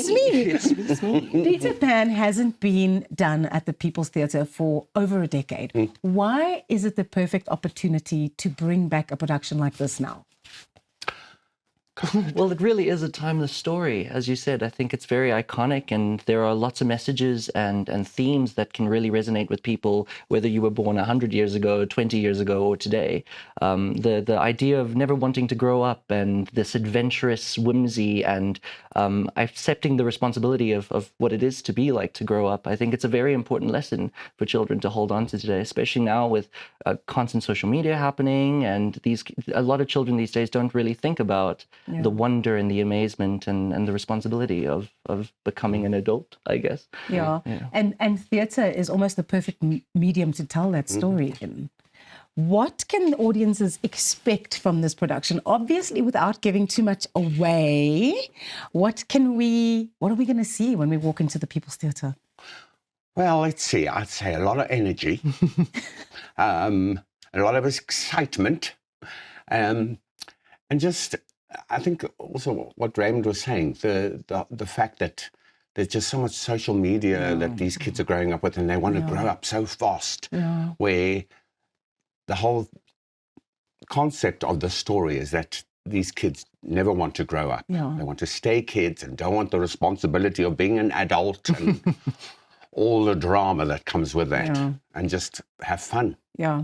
Smee. It's Smee. Peter Pan hasn't been done at the People's Theatre for over a decade. Why is it the perfect opportunity to bring back a production like this now? Well, it really is a timeless story. As you said, I think it's very iconic, and there are lots of messages and themes that can really resonate with people, whether you were born 100 years ago, 20 years ago, or today. The idea of never wanting to grow up and this adventurous whimsy and accepting the responsibility of what it is to be like to grow up. I think it's a very important lesson for children to hold on to today, especially now with constant social media happening, and a lot of children these days don't really think about the wonder and the amazement and the responsibility of becoming an adult, I guess. Yeah. And theatre is almost the perfect medium to tell that story in. What can audiences expect from this production? Obviously, without giving too much away, what are we going to see when we walk into the People's Theatre? Well, let's see. I'd say a lot of energy, a lot of excitement, and just, I think also what Raymond was saying, the fact that there's just so much social media that these kids are growing up with, and they want to grow up so fast, where the whole concept of the story is that these kids never want to grow up. They want to stay kids and don't want the responsibility of being an adult and all the drama that comes with that, and just have fun. Yeah.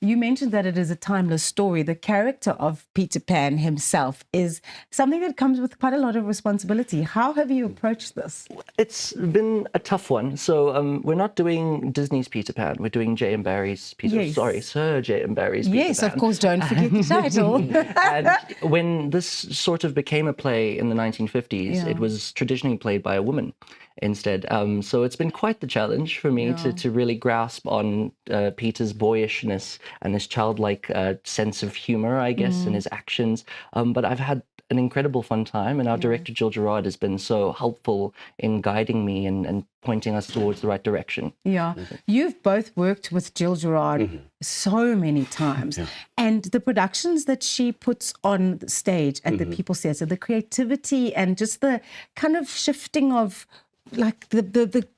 You mentioned that it is a timeless story. The character of Peter Pan himself is something that comes with quite a lot of responsibility. How have you approached this? It's been a tough one. So we're not doing Disney's Peter Pan. We're doing J.M. Barrie's Peter. Yes. Sorry, Sir J.M. Barrie's Peter Pan. Yes, of course. Don't forget the title. And when this sort of became a play in the 1950s, it was traditionally played by a woman instead. So it's been quite the challenge for me to really grasp on Peter's boyishness and his childlike sense of humor, I guess, in his actions. But I've had an incredible fun time, and our director, Jill Gerard, has been so helpful in guiding me and pointing us towards the right direction. Yeah. You've both worked with Jill Gerard so many times. And the productions that she puts on the stage at the People's Theatre, the creativity and just the kind of shifting of, like the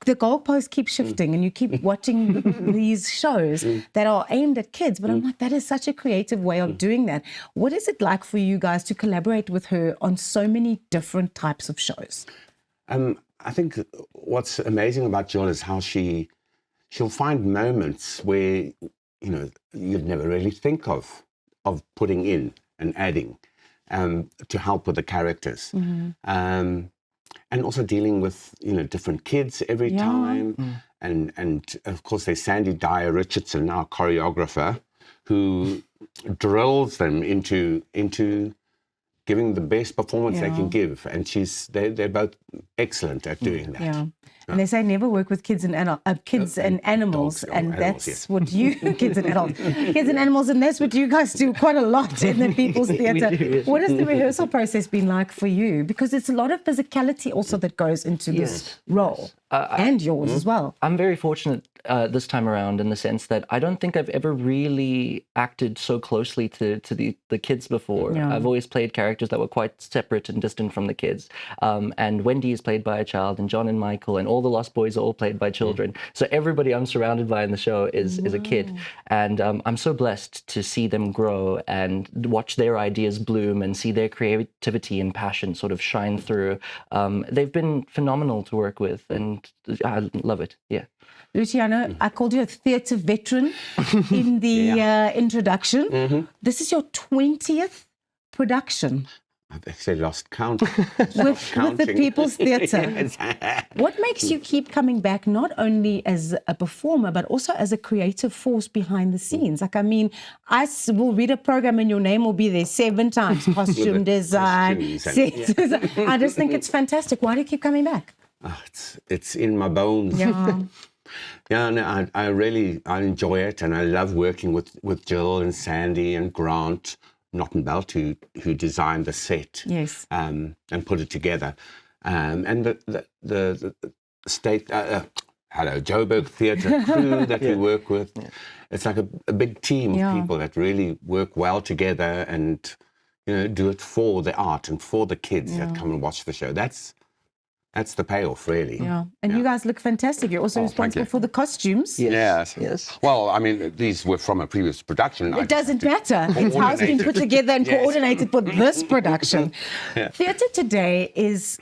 goalposts keep shifting, and you keep watching these shows that are aimed at kids. But I'm like, that is such a creative way of doing that. What is it like for you guys to collaborate with her on so many different types of shows? I think what's amazing about Jill is how she'll find moments where, you know, you'd never really think of putting in and adding to help with the characters. And also dealing with, you know, different kids every time. And of course there's Sandy Dyer Richardson, our choreographer, who drills them into giving the best performance they can give. And they're both excellent at doing that. Yeah. And they say never work with kids and animals, and that's what you kids and adults, kids and animals, and that's what you guys do quite a lot in the People's Theatre. What has the rehearsal process been like for you? Because it's a lot of physicality also that goes into this role, and yours as well. I'm very fortunate this time around in the sense that I don't think I've ever really acted so closely to the kids before. I've always played characters that were quite separate and distant from the kids. And Wendy is played by a child, and John and Michael and all the Lost Boys are all played by children. So everybody I'm surrounded by in the show is a kid. And I'm so blessed to see them grow and watch their ideas bloom and see their creativity and passion sort of shine through. They've been phenomenal to work with, and I love it. Yeah. Luciano, I called you a theatre veteran in the introduction. This is your 20th production. I've actually lost count. with the People's Theatre. What makes you keep coming back, not only as a performer, but also as a creative force behind the scenes? Like, I mean, I will read a program and your name will be there 7 times. Costume design, set design. I just think it's fantastic. Why do you keep coming back? It's in my bones. Yeah. Yeah, no, I enjoy it, and I love working with Jill and Sandy and Grant Nottenbelt, who designed the set, and put it together. And the state hello, Joburg Theatre crew that we work with. It's like a big team of people that really work well together and, do it for the art and for the kids that come and watch the show. That's the payoff, really. Yeah, and you guys look fantastic. You're also responsible for the costumes. Yes. Well, I mean, these were from a previous production. It doesn't matter. It's how it's been put together and coordinated for this production. Theatre today is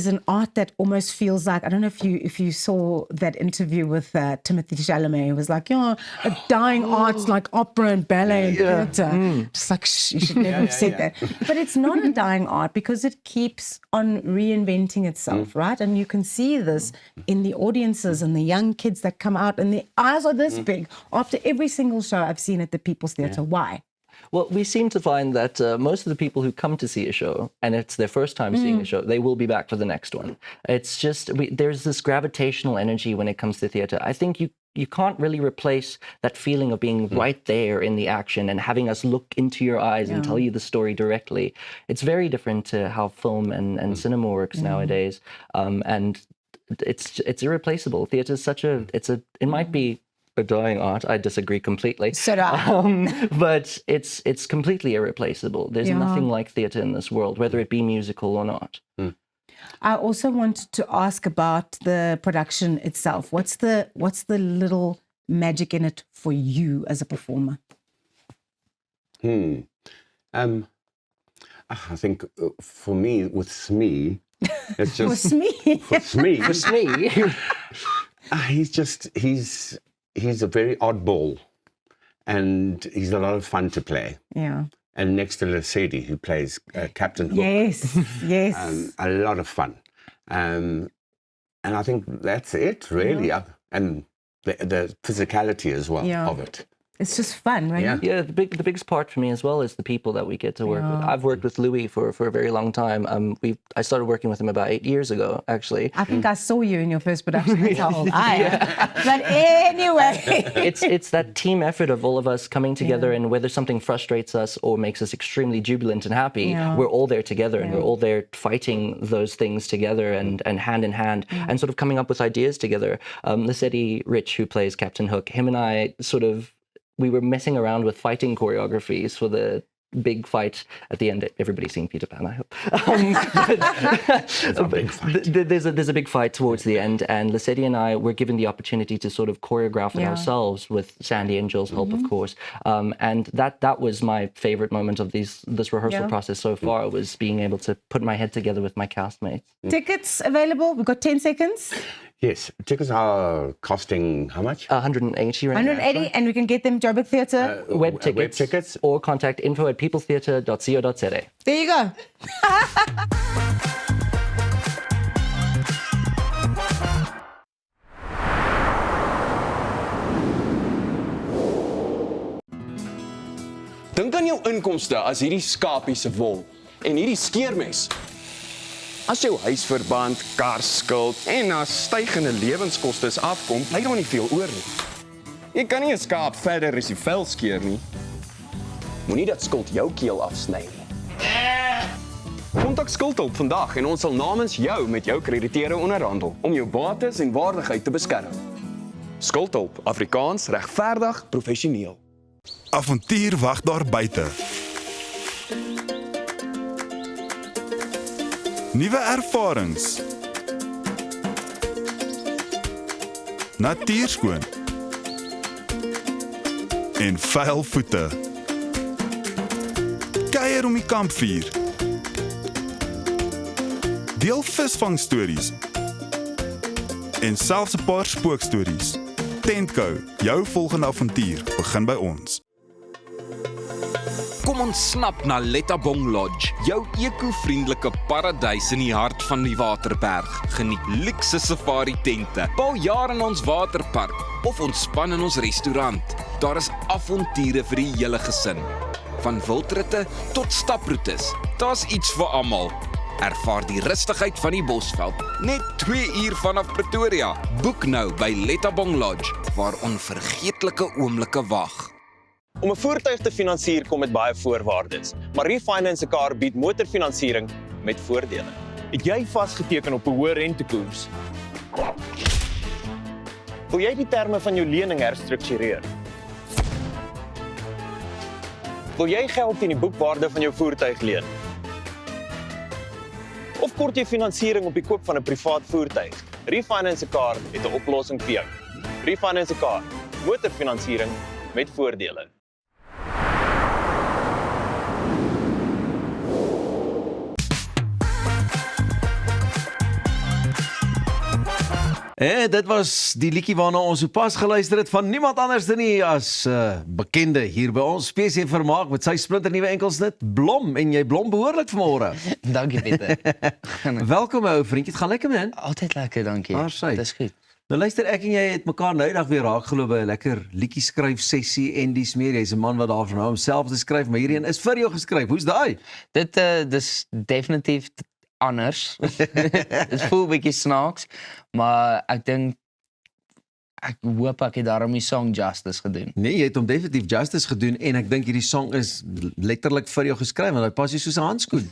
an art that almost feels like, I don't know if you saw that interview with Timothy Chalamet. It was like, a dying art like opera and ballet and theatre. Just like, you should never have said that. But it's not a dying art because it keeps on reinventing itself, right? And you can see this in the audiences and the young kids that come out and their eyes are this big after every single show I've seen at the People's Theatre. Why? Well, we seem to find that most of the people who come to see a show, and it's their first time seeing a show, they will be back for the next one. It's just, there's this gravitational energy when it comes to theatre. I think you can't really replace that feeling of being right there in the action and having us look into your eyes and tell you the story directly. It's very different to how film and cinema works nowadays. And it's irreplaceable. Theatre is it might be a dying art. I disagree completely. So do I. But it's completely irreplaceable. There's nothing like theatre in this world, whether it be musical or not. I also wanted to ask about the production itself. What's the little magic in it for you as a performer? I think for me, with Smee, it's just for Smee. For Smee, he's a very oddball, and he's a lot of fun to play. Yeah. And next to Lesedi, who plays Captain Hook. Yes. A lot of fun. And I think that's it, really. And the physicality as well of it. It's just fun, right? Yeah, the biggest part for me as well is the people that we get to work with. I've worked with Louis for a very long time. I started working with him about 8 years ago, actually. I think I saw you in your first production. That's how old I am. But anyway. It's that team effort of all of us coming together, and whether something frustrates us or makes us extremely jubilant and happy, we're all there together and we're all there fighting those things together and hand in hand and sort of coming up with ideas together. Lesedi Rich, who plays Captain Hook, him and I we were messing around with fighting choreographies for the big fight at the end. Everybody's seen Peter Pan, I hope. There's a big fight towards the end, and Lesedi and I were given the opportunity to sort of choreograph it ourselves with Sandy and Jill's help, of course. And that was my favorite moment of this rehearsal process so far, was being able to put my head together with my castmates. Tickets available? We've got 10 seconds. Yes, tickets are costing how much? 180 right 180, now. and we can get them Joburg Theatre. Web tickets or contact info@peoplestheatre.co.za. There you go. Dink aan jou inkomste as hierdie skapie se wol en hierdie skeermes. As jou huisverband, karskuld en na stygende lewenskoste afkom, bly daar nie veel oor nie. Jy kan nie 'n skaap verder as die vel skeer nie. Moenie dat skuld jou keel afsny nie. Kontak Skuldhulp vandag en ons sal namens jou met jou krediteure onderhandel om jou bates en waardigheid te beskerm. Skuldhulp, Afrikaans, regverdig, professioneel. Avontuur wag daar buite. Nuwe ervarings. Natuurskoon. En vuil voete. Kuier om die kampvuur. Deel visvangstories. En selfs 'n paar spookstories. Tentco, jou volgende avontuur begin by ons. Kom ons snap na Lettabong Lodge, jou eco-vriendelike paradys in die hart van die Waterberg. Geniet luukse safari tente, bou jaar in ons waterpark of ontspan in ons restaurant. Daar is avonture vir die hele gesin. Van wildritte tot staproetes, daar's iets vir almal. Ervaar die rustigheid van die Bosveld, net 2 uur vanaf Pretoria. Boek nou by Lettabong Lodge, waar onvergeetlike oomblikke wag. Om 'n voertuig te finansier kom met baie voorwaardes, maar Refinance 'n Car bied motorfinansiering met voordele. Het jy vasgeteken op 'n hoë rentekoers? Wil jy die terme van jou lening herstruktureer? Wil jy geld teen die boekwaarde van jou voertuig leen? Of kort jy finansiering op die koop van 'n privaat voertuig? Refinance a Car het 'n oplossing vir jou. Refinance a Car, motorfinansiering met voordele. En dit was die liedjie waarna ons sopas geluister het van niemand anders nie as bekende hier by ons Spesie Vermaak met sy splinternuwe enkelsnit Blom en jy blom behoorlik vanmôre. Dankie Pieter. Welkom ou vriendjie, dit gaan lekker man. Altyd lekker, dankie. Dit is goed. Nou luister, ek en jy het mekaar nou eendag weer raak geloop by 'n lekker liedjie skryf sessie en dis meer. Jy's 'n man wat daarvan hou om self te skryf, maar hierdie een is vir jou geskryf. Hoe's daai? Dit dis definitief anders. Dit voel 'n bietjie snaaks, maar ek hoop ek het daarom die song justice gedoen. Nee, jy het hom definitief justice gedoen en ek dink hierdie song is letterlik vir jou geskryf want hy pas jy soos 'n handskoen.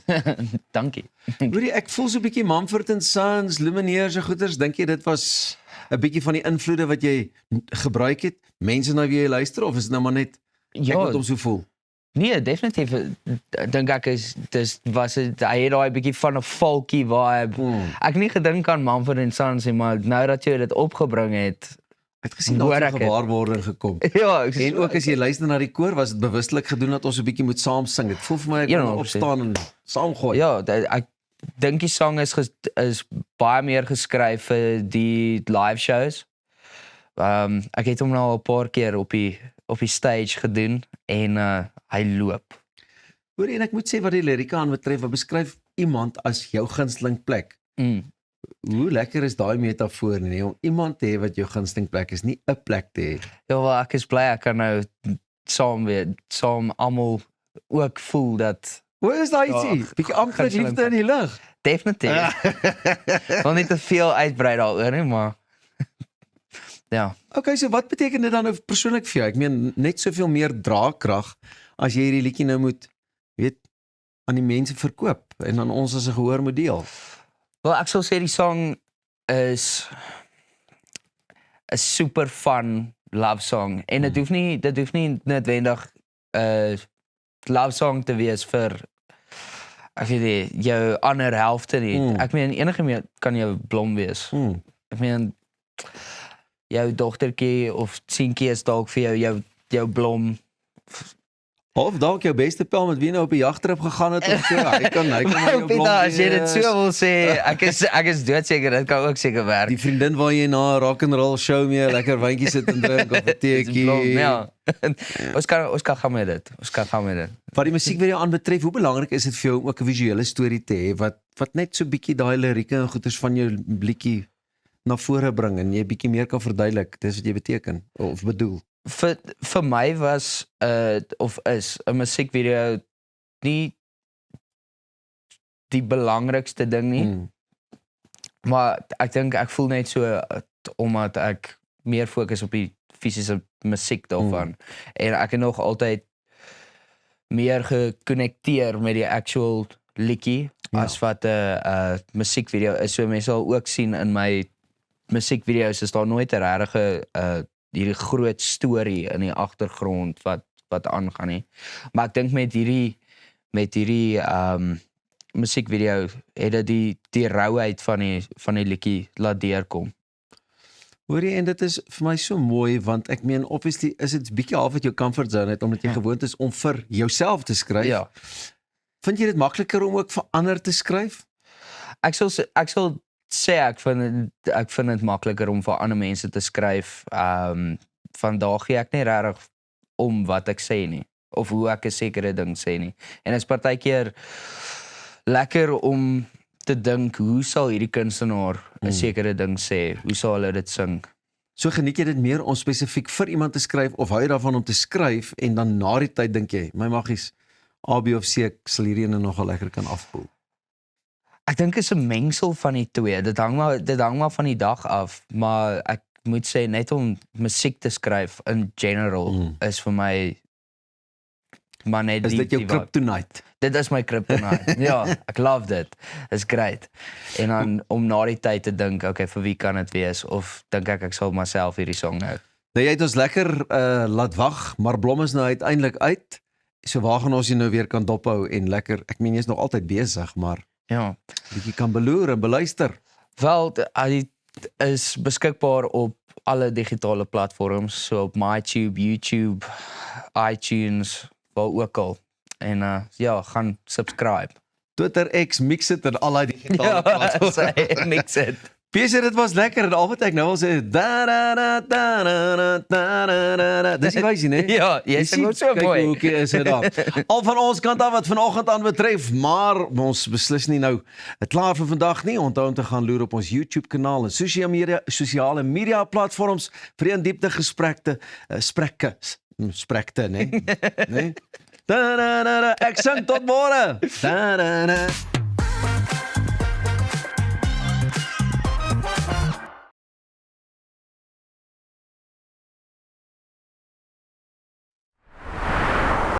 Dankie. Hoorie, ek voel so 'n bietjie Mumford & Sons, Lumineer se goeters. Dink jy dit was 'n bietjie van die invloede wat jy gebruik het? Mense na wie jy luister of is dit nou maar net ek wat hom so voel? Nee, definitief dink ek hy het daai bietjie van 'n folky vibe. Ek nie gedink aan Mumford & Sons nie, maar nou dat jy dit opgebring het, ek het gesien daar 'n gewaarwording gekom. Ja, en ook as jy luister na die koor, was dit bewustelik gedoen dat ons 'n bietjie moet saam sing. Dit voel vir my ek moet opstaan en saamgooi. Ja, ek dink die song is baie meer geskryf vir die live shows. Ek het hom nou 'n paar keer op die stage gedoen en hy loop. Hoor en ek moet sê wat die lirieke aan betref, wat beskryf iemand as jou gunsteling plek. Hoe lekker is daai metafoor nie om iemand te hê wat jou gunsteling plek is, nie 'n plek te hê. Ja, wel ek is bly ek kan nou saam almal ook voel dat hoe is daai ietsie? Bietjie amper liefde in die lug. Definitief. Wil nie te veel uitbrei daaroor nie, maar ja. Okay, so wat beteken dit dan nou persoonlik vir jou? Ek meen net soveel meer draagkrag as jy hierdie liedjie nou moet weet aan die mense verkoop en aan ons as 'n gehoor moet deel. Wel, ek sal sê die song is 'n super fun love song en dit hoef nie noodwendig 'n love song te wees vir ek weet nie, jou ander helfte nie. Ek meen enige kan jou blom wees. Ek meen jou dogtertjie of seentjie is dalk vir jou blom. Of dalk jou beste pel met wie nou op die jagtrip gegaan het of so. Hy kan jou blom. Pieter, as jy dit so wil sê, ek is doodseker dit kan ook seker werk. Die vriendin waar jy na 'n rock and roll show mee lekker wyntjie sit en drink of 'n teetjie. Ja. Ons kan gaan met dit. Wat die musiekvideo aanbetref, hoe belangrik is dit vir jou om ook 'n visuele storie te hê wat net so bietjie daai lirieke en goeters van jou liedjie na vore bring en jy bietjie meer kan verduidelik dis wat jy beteken of bedoel? Vir my was of is 'n musiekvideo nie die belangrikste ding nie. Maar ek dink ek voel net so omdat ek meer fokus op die fisiese musiek daarvan en ek het nog altyd meer gekonnekteer met die actual liedjie as wat 'n musiekvideo is. So mense sal ook sien in my musiekvideo's is daar nooit 'n regte hierdie groot storie in die agtergrond wat aangaan nie. Maar ek dink met hierdie musiekvideo het dit die rouheid van die liedjie laat deurkom. Hoorie, en dit is vir my so mooi want ek meen obviously is dit bietjie half uit jou comfort zone uit omdat jy gewoond is om vir jouself te skryf. Ja. Vind jy dit makliker om ook vir ander te skryf? Ek sal sê ek vind dit makliker om vir ander mense te skryf. Vandag gee ek nie regtig om wat ek sê nie of hoe ek 'n sekere ding sê nie. En dit is partykeer lekker om te dink hoe sal hierdie kunstenaar 'n sekere ding sê? Hoe sal hulle dit sing? So geniet jy dit meer om spesifiek vir iemand te skryf of hou jy daarvan om te skryf en dan na die tyd dink jy, my maggies A, B of C ek sal hierdie ene nogal lekker kan afpoel? Ek dink is 'n mengsel van die twee. Dit hang maar van die dag af, maar ek moet sê net om musiek te skryf in general is vir my maar net Is dit jou vibe. kryptonite? Dit is my kryptonite. Ja, ek love dit. Is great. En dan om na die tyd te dink, okay, vir wie kan dit wees of dink ek sal myself hierdie song nou. Nou jy het ons lekker laat wag, maar Blom is nou uiteindelik uit. So waar gaan ons jy nou weer kan dophou en lekker, ek meen jy is nog altyd besig, maar ja, bietjie kan beloer en beluister. Wel, hy is beskikbaar op alle digitale platforms, so op MyTube, YouTube, iTunes, waar ook al. En ja, gaan subscribe. Twitter, X, Mixit en al die digitale platforms. Ja, Mixit. Peter, dit was lekker en al wat ek nou wil sê, dis die wysie, né? Ja, jy sing ook so mooi. Kyk hoe is dit daar. Al van ons kant af wat vanoggend aan betref, maar ons beslis nie nou klaar vir vandag nie. Onthou om te gaan loer op ons YouTube kanaal en sosiale media platforms vir 'n diepte sprekte, né? Né? Ek sing tot môre.